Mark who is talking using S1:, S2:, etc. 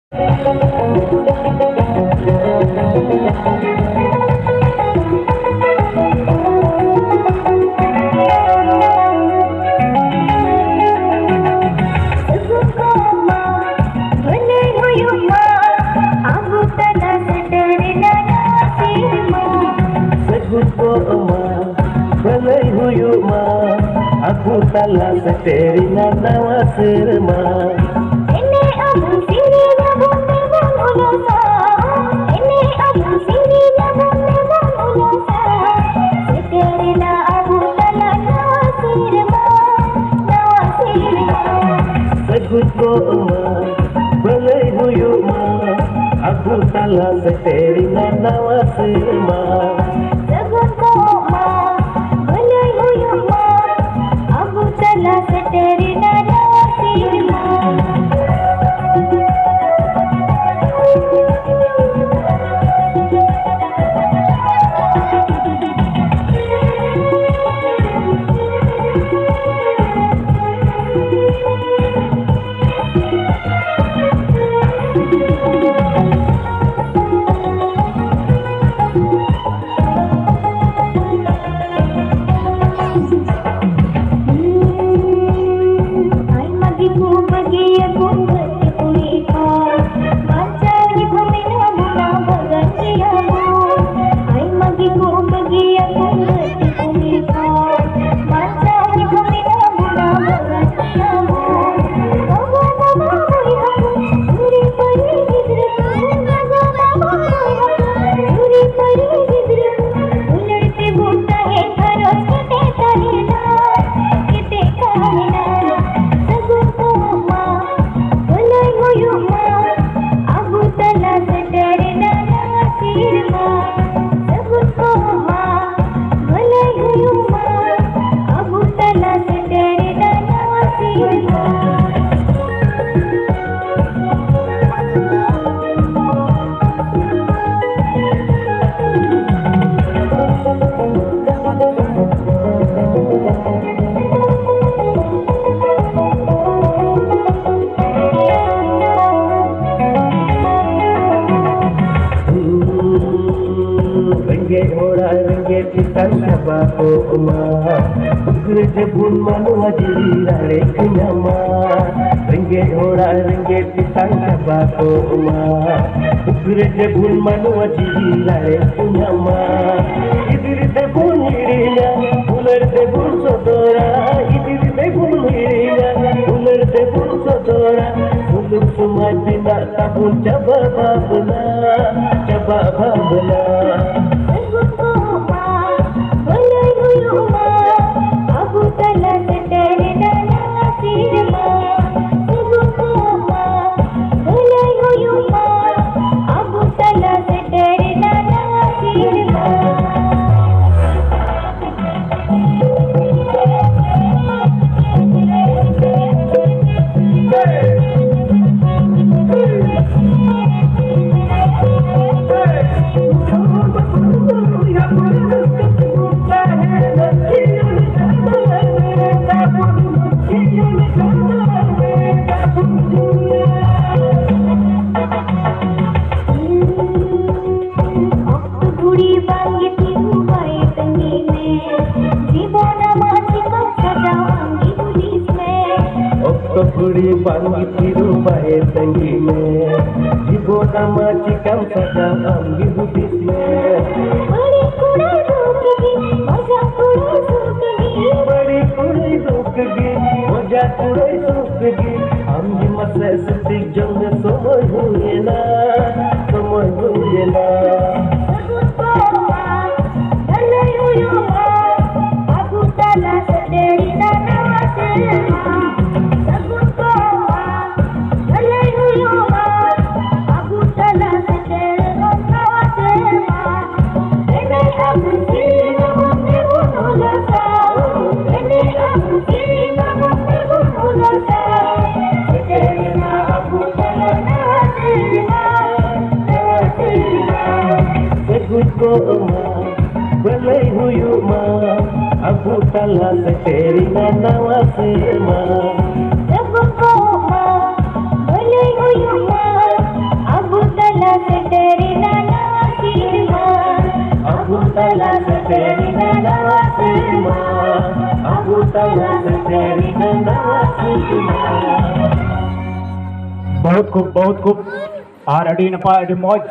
S1: Aku telah seterina nawa serma.
S2: Ini aku sirinya bumi ulasa. Ini aku sirinya bumi ulasa. Seterina aku telah nawa serma, nawa serma.
S1: Sebut ko balai huyu ma. Aku telah seterina nawa serma.
S2: Sebut ko balai huyu ma. Aku telah seterina nawa serma.
S1: Jebun manua jirare kenyama ringgit ora ringgit pisang bako ma jebun manua jirare kenyama idir debun irinya ular debun sodora idir debun irinya ular debun sodora untuk semua bina tabun coba babna Budi bangi tiru bae tanggi me jibo nama cikam sadam amgi budis me
S2: बड़ी कुड़े रुकगी मजा कुड़े सुकगी
S1: बड़ी कुड़े रुकगी मजा कुड़े सुकगी amgi masa setik jong somoy huyena
S2: aku telah seterina nawa serma.
S1: Balai huyu ma, aku telah seterina nawa serma.
S2: Sebut ko ma, balai huyu ma,
S1: telah seteri nawa semua. Aku telah seteri nawa semua.
S3: बहुत खूब और अड़ी नपा अड़ी मौज